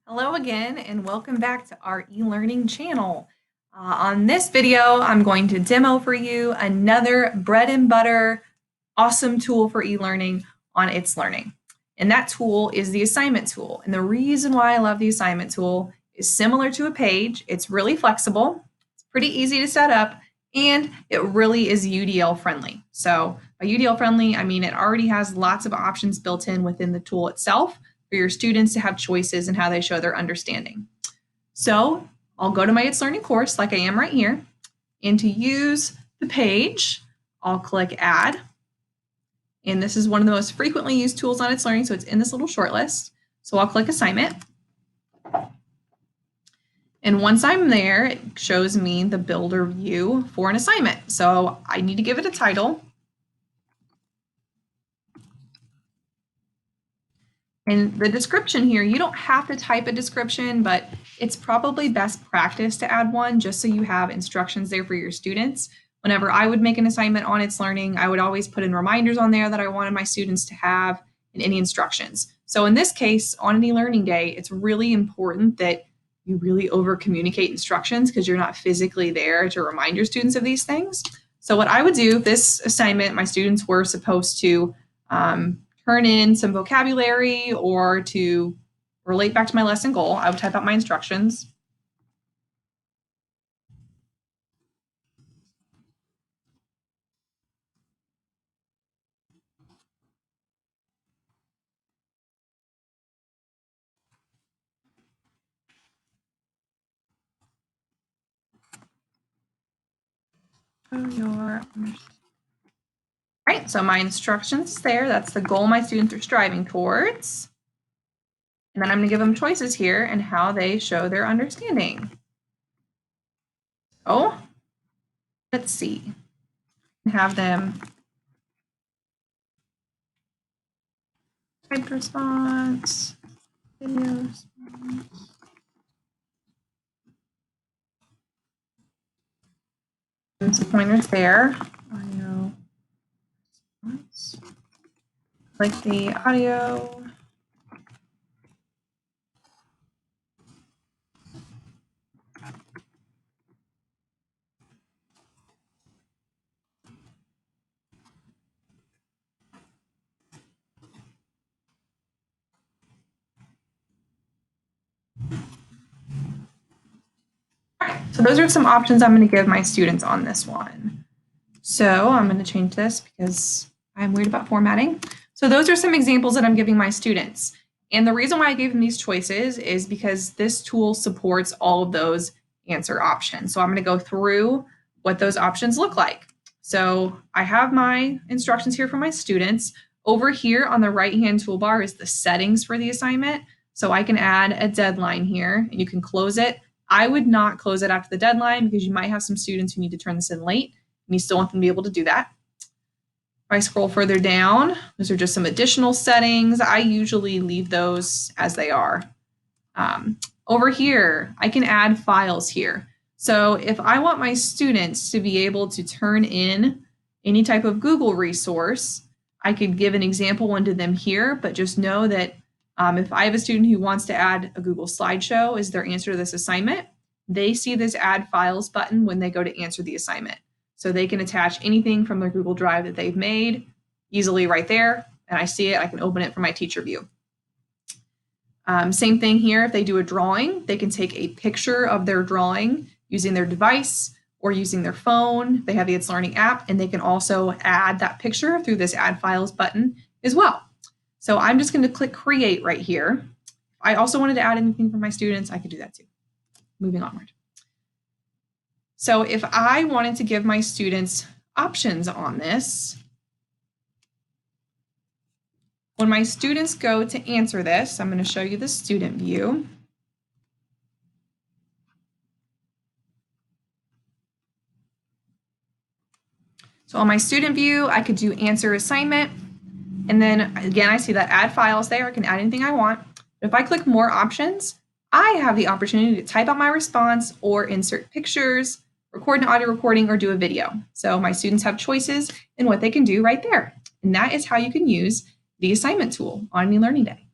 Hello again and welcome back to our eLearning channel. On this video, I'm going to demo for you another bread and butter awesome tool for eLearning on itslearning. And that tool is the assignment tool. And the reason why I love the assignment tool is similar to a page. It's really flexible, it's pretty easy to set up, and it really is UDL friendly. So by UDL friendly, I mean it already has lots of options built in within the tool itself for your students to have choices in how they show their understanding. So I'll go to my itslearning course like I am right here, and to use the page, I'll click Add. And this is one of the most frequently used tools on itslearning, so it's in this little short list. So I'll click Assignment. And once I'm there, it shows me the builder view for an assignment. So I need to give it a title. And the description here, you don't have to type a description, but it's probably best practice to add one just so you have instructions there for your students. Whenever I would make an assignment on itslearning, I would always put in reminders on there that I wanted my students to have and any instructions. So in this case, on an eLearning day, it's really important that you really over communicate instructions because you're not physically there to remind your students of these things. So what I would do, this assignment, my students were supposed to turn in some vocabulary or to relate back to my lesson goal. I would type out my instructions. All right, so my instructions there, that's the goal my students are striving towards. And then I'm going to give them choices here and how they show their understanding. So let's see, have them typed response, video response. And some pointers there. Audio response. Click the audio. So those are some options I'm going to give my students on this one. So I'm going to change this because I'm worried about formatting. So those are some examples that I'm giving my students. And the reason why I gave them these choices is because this tool supports all of those answer options. So I'm going to go through what those options look like. So I have my instructions here for my students. Over here on the right-hand toolbar is the settings for the assignment. So I can add a deadline here and you can close it. I would not close it after the deadline because you might have some students who need to turn this in late and you still want them to be able to do that. If I scroll further down, those are just some additional settings. I usually leave those as they are. Over here, I can add files here. So if I want my students to be able to turn in any type of Google resource, I could give an example one to them here, but just know that if I have a student who wants to add a Google slideshow as their answer to this assignment, they see this Add Files button when they go to answer the assignment. So they can attach anything from their Google Drive that they've made easily right there, and I see it, I can open it from my teacher view. Same thing here, if they do a drawing, they can take a picture of their drawing using their device or using their phone. They have the itslearning app, and they can also add that picture through this Add Files button as well. So I'm just going to click Create right here. If I also wanted to add anything for my students, I could do that too. Moving onward. So if I wanted to give my students options on this, when my students go to answer this, I'm going to show you the student view. So on my student view, I could do answer assignment. And then again, I see that add files there. I can add anything I want. But if I click more options, I have the opportunity to type out my response or insert pictures, record an audio recording, or do a video. So my students have choices in what they can do right there. And that is how you can use the assignment tool on eLearning Day.